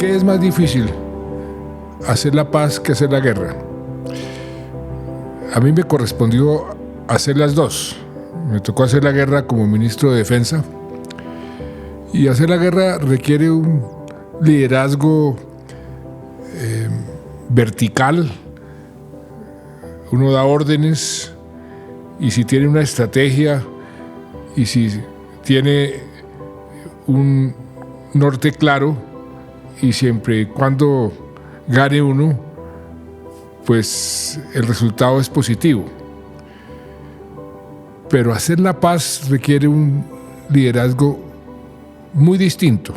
¿Qué es más difícil? ¿Hacer la paz que hacer la guerra? A mí me correspondió hacer las dos. Me tocó hacer la guerra como ministro de Defensa. Y hacer la guerra requiere un liderazgo vertical. Uno da órdenes, y si tiene una estrategia y si tiene un norte claro, y siempre y cuando gane uno, pues el resultado es positivo. Pero hacer la paz requiere un liderazgo muy distinto.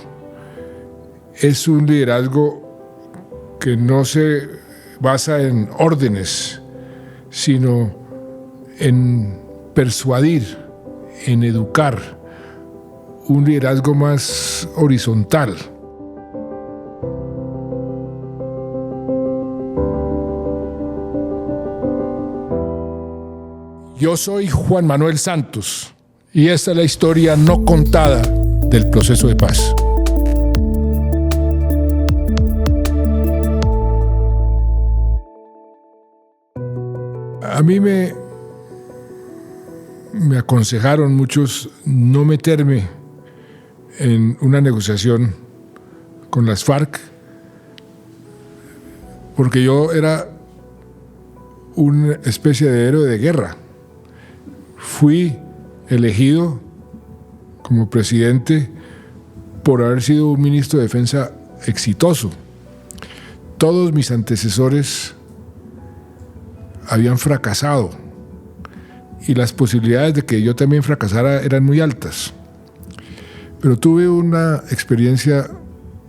Es un liderazgo que no se basa en órdenes, sino en persuadir, en educar, un liderazgo más horizontal. Yo soy Juan Manuel Santos y esta es la historia no contada del proceso de paz. A mí me aconsejaron muchos no meterme en una negociación con las FARC porque yo era una especie de héroe de guerra. Fui elegido como presidente por haber sido un ministro de Defensa exitoso. Todos mis antecesores habían fracasado y las posibilidades de que yo también fracasara eran muy altas. Pero tuve una experiencia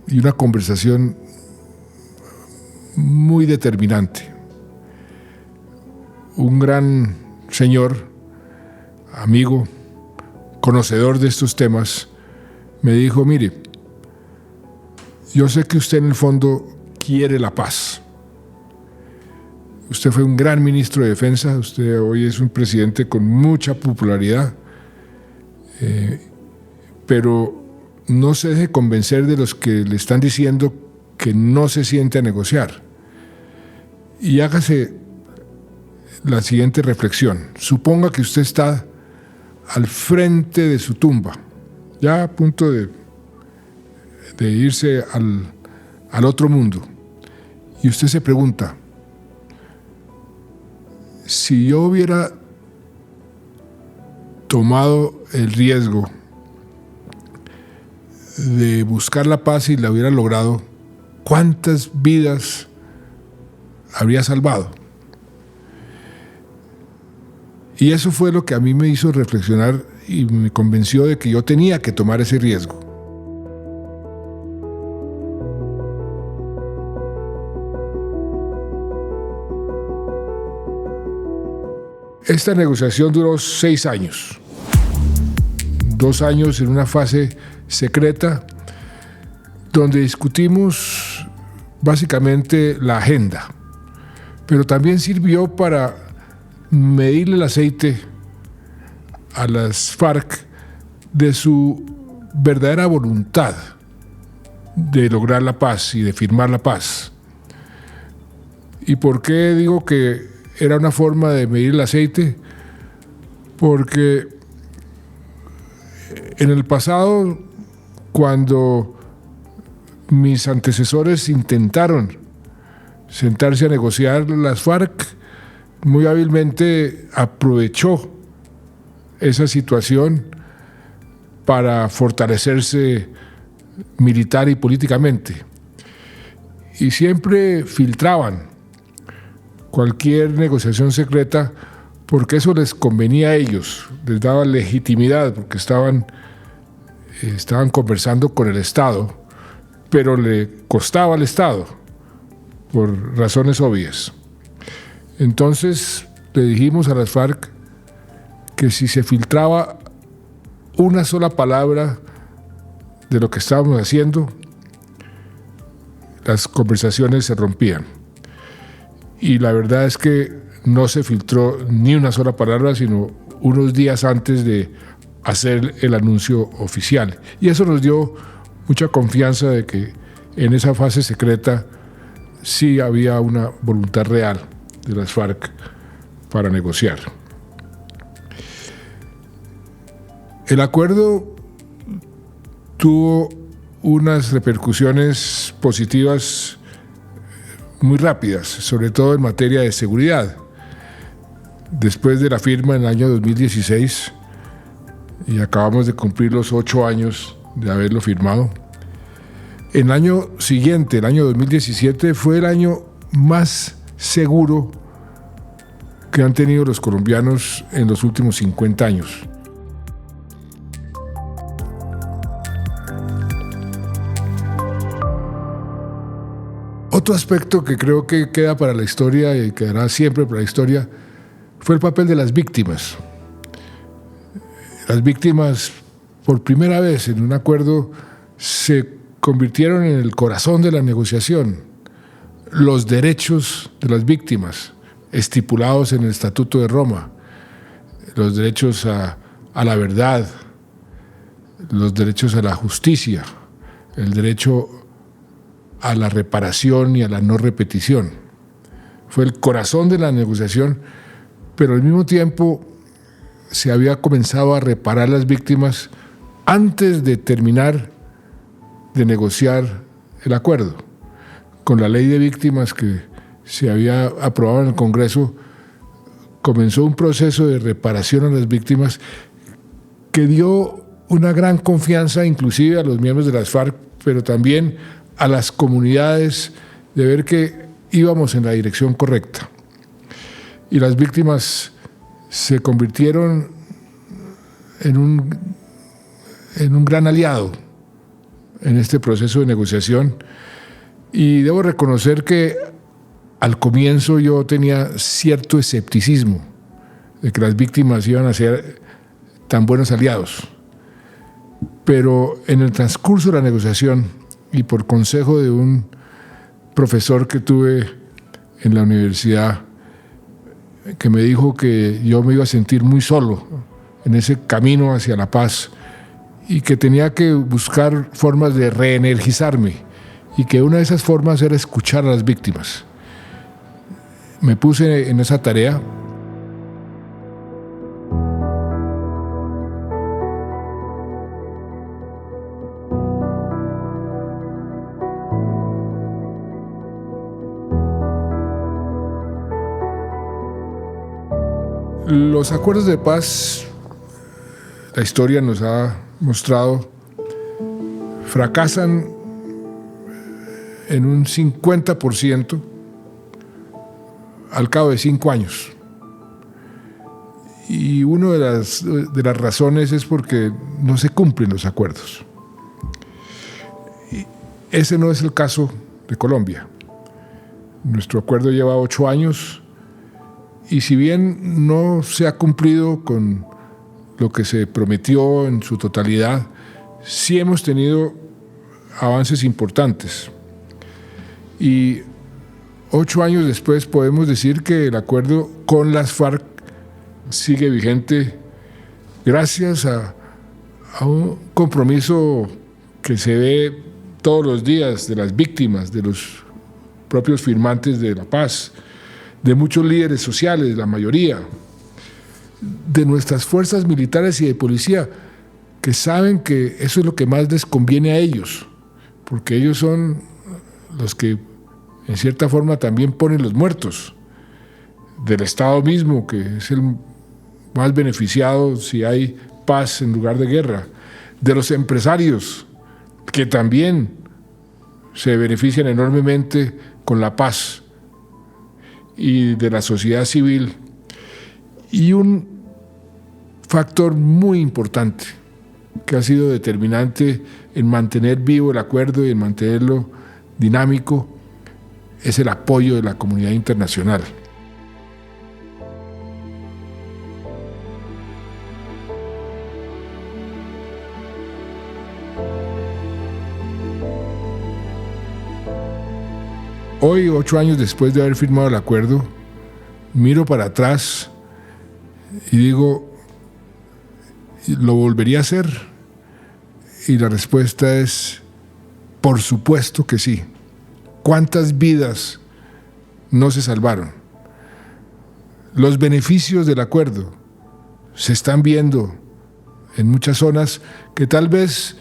y una conversación muy determinante. Un gran señor, amigo, conocedor de estos temas, me dijo: mire, yo sé que usted en el fondo quiere la paz. Usted fue un gran ministro de Defensa, usted hoy es un presidente con mucha popularidad, pero no se deje convencer de los que le están diciendo que no se siente a negociar. Y hágase la siguiente reflexión. Suponga que usted está al frente de su tumba, ya a punto de irse al otro mundo, y usted se pregunta: si yo hubiera tomado el riesgo de buscar la paz y la hubiera logrado, ¿cuántas vidas habría salvado? Y eso fue lo que a mí me hizo reflexionar y me convenció de que yo tenía que tomar ese riesgo. Esta negociación duró 6 años. 2 años en una fase secreta donde discutimos básicamente la agenda, pero también sirvió para medirle el aceite a las FARC de su verdadera voluntad de lograr la paz y de firmar la paz. ¿Y por qué digo que era una forma de medir el aceite? Porque en el pasado, cuando mis antecesores intentaron sentarse a negociar, las FARC muy hábilmente aprovechó esa situación para fortalecerse militar y políticamente. Y siempre filtraban cualquier negociación secreta porque eso les convenía a ellos, les daba legitimidad porque estaban conversando con el Estado, pero le costaba al Estado por razones obvias. Entonces le dijimos a las FARC que si se filtraba una sola palabra de lo que estábamos haciendo, las conversaciones se rompían. Y la verdad es que no se filtró ni una sola palabra, sino unos días antes de hacer el anuncio oficial. Y eso nos dio mucha confianza de que en esa fase secreta sí había una voluntad real de las FARC para negociar. El acuerdo tuvo unas repercusiones positivas muy rápidas, sobre todo en materia de seguridad. Después de la firma en el año 2016, y acabamos de cumplir los 8 años de haberlo firmado, el año siguiente, el año 2017, fue el año más seguro que han tenido los colombianos en los últimos 50 años. Otro aspecto que creo que queda para la historia y quedará siempre para la historia fue el papel de las víctimas. Las víctimas, por primera vez en un acuerdo, se convirtieron en el corazón de la negociación. Los derechos de las víctimas, estipulados en el Estatuto de Roma, los derechos a la verdad, los derechos a la justicia, el derecho a la reparación y a la no repetición. Fue el corazón de la negociación, pero al mismo tiempo se había comenzado a reparar las víctimas antes de terminar de negociar el acuerdo. Con la ley de víctimas que se había aprobado en el Congreso, comenzó un proceso de reparación a las víctimas que dio una gran confianza inclusive a los miembros de las FARC, pero también a las comunidades, de ver que íbamos en la dirección correcta. Y las víctimas se convirtieron en un gran aliado en este proceso de negociación. Y debo reconocer que al comienzo yo tenía cierto escepticismo de que las víctimas iban a ser tan buenos aliados. Pero en el transcurso de la negociación y por consejo de un profesor que tuve en la universidad, que me dijo que yo me iba a sentir muy solo en ese camino hacia la paz y que tenía que buscar formas de reenergizarme y que una de esas formas era escuchar a las víctimas. Me puse en esa tarea. Los acuerdos de paz, la historia nos ha mostrado, fracasan en un 50% al cabo de 5 años. Y una de las razones es porque no se cumplen los acuerdos. Y ese no es el caso de Colombia. Nuestro acuerdo lleva 8 años y si bien no se ha cumplido con lo que se prometió en su totalidad, sí hemos tenido avances importantes. Y 8 años después podemos decir que el acuerdo con las FARC sigue vigente gracias a un compromiso que se ve todos los días de las víctimas, de los propios firmantes de la paz, de muchos líderes sociales, la mayoría, de nuestras fuerzas militares y de policía, que saben que eso es lo que más les conviene a ellos, porque ellos son los que en cierta forma también ponen los muertos, del Estado mismo, que es el más beneficiado si hay paz en lugar de guerra, de los empresarios, que también se benefician enormemente con la paz, y de la sociedad civil. Y un factor muy importante que ha sido determinante en mantener vivo el acuerdo y en mantenerlo dinámico es el apoyo de la comunidad internacional. Hoy, 8 años después de haber firmado el acuerdo, miro para atrás y digo, ¿lo volvería a hacer? Y la respuesta es Por supuesto que sí. ¿Cuántas vidas no se salvaron? Los beneficios del acuerdo se están viendo en muchas zonas que tal vez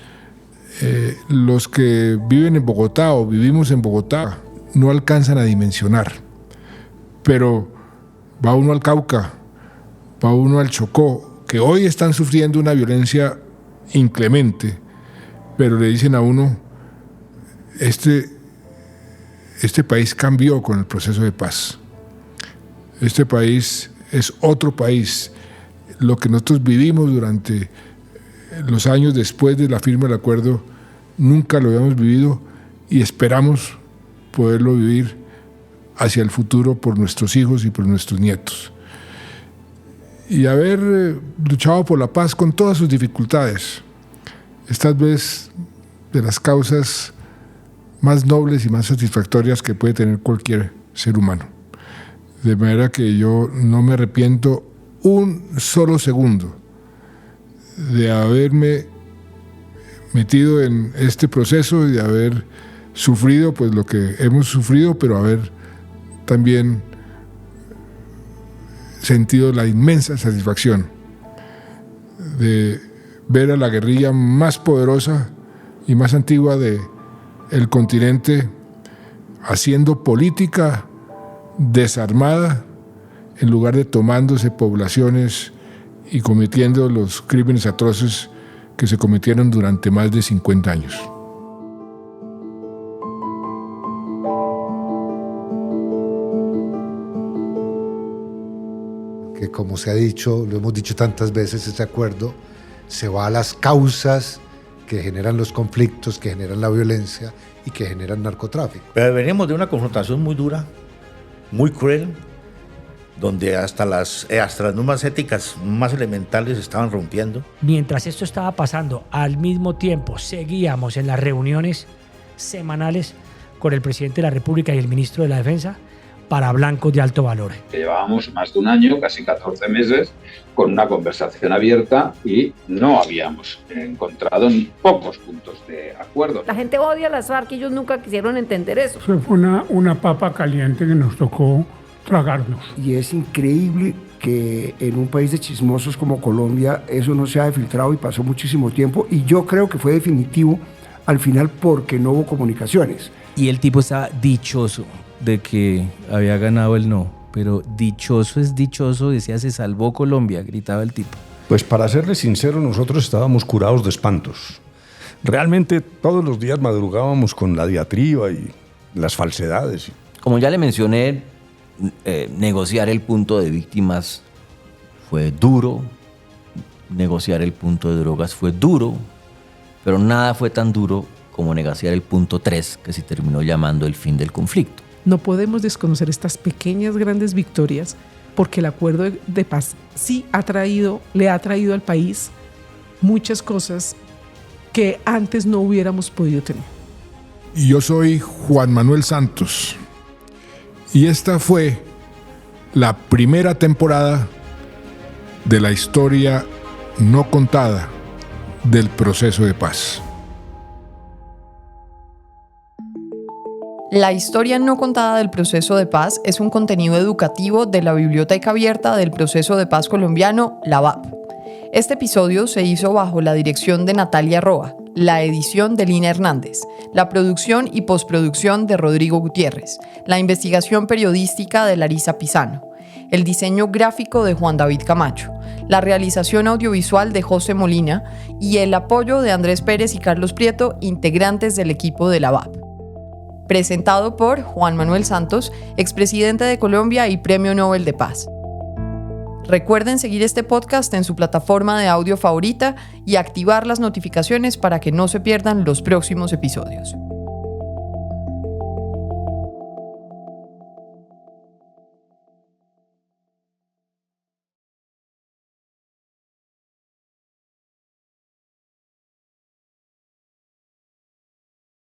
los que viven en Bogotá o vivimos en Bogotá no alcanzan a dimensionar. Pero va uno al Cauca, va uno al Chocó, que hoy están sufriendo una violencia inclemente, pero le dicen a uno, este país cambió con el proceso de paz. Este país es otro país. Lo que nosotros vivimos durante los años después de la firma del acuerdo, nunca lo habíamos vivido y esperamos poderlo vivir hacia el futuro por nuestros hijos y por nuestros nietos. Y haber luchado por la paz con todas sus dificultades, esta vez de las causas más nobles y más satisfactorias que puede tener cualquier ser humano. De manera que yo no me arrepiento un solo segundo de haberme metido en este proceso y de haber sufrido pues lo que hemos sufrido, pero haber también sentido la inmensa satisfacción de ver a la guerrilla más poderosa y más antigua del continente haciendo política desarmada en lugar de tomándose poblaciones y cometiendo los crímenes atroces que se cometieron durante más de 50 años. Que como se ha dicho, lo hemos dicho tantas veces, este acuerdo se va a las causas que generan los conflictos, que generan la violencia y que generan narcotráfico. Pero venimos de una confrontación muy dura, muy cruel, donde hasta las normas éticas más elementales se estaban rompiendo. Mientras esto estaba pasando, al mismo tiempo seguíamos en las reuniones semanales con el presidente de la República y el ministro de la Defensa para blancos de alto valor. Llevábamos más de un año, casi 14 meses, con una conversación abierta y no habíamos encontrado ni pocos puntos de acuerdo. La gente odia a las FARC y ellos nunca quisieron entender eso. Eso fue una papa caliente que nos tocó tragarnos. Y es increíble que en un país de chismosos como Colombia eso no se haya filtrado y pasó muchísimo tiempo, y yo creo que fue definitivo al final porque no hubo comunicaciones. Y el tipo estaba dichoso de que había ganado el no, pero dichoso es dichoso, decía, se salvó Colombia, gritaba el tipo. Pues para serles sincero, nosotros estábamos curados de espantos. Realmente todos los días madrugábamos con la diatriba y las falsedades. Como ya le mencioné, negociar el punto de víctimas fue duro, negociar el punto de drogas fue duro, pero nada fue tan duro como negociar el punto 3, que se terminó llamando el fin del conflicto. No podemos desconocer estas pequeñas, grandes victorias, porque el acuerdo de paz sí le ha traído al país muchas cosas que antes no hubiéramos podido tener. Yo soy Juan Manuel Santos y esta fue la primera temporada de la historia no contada del proceso de paz. La historia no contada del proceso de paz es un contenido educativo de la Biblioteca Abierta del Proceso de Paz Colombiano, la BAP. Este episodio se hizo bajo la dirección de Natalia Roa, la edición de Lina Hernández, la producción y postproducción de Rodrigo Gutiérrez, la investigación periodística de Larisa Pisano, el diseño gráfico de Juan David Camacho, la realización audiovisual de José Molina y el apoyo de Andrés Pérez y Carlos Prieto, integrantes del equipo de la BAP. Presentado por Juan Manuel Santos, expresidente de Colombia y Premio Nobel de Paz. Recuerden seguir este podcast en su plataforma de audio favorita y activar las notificaciones para que no se pierdan los próximos episodios.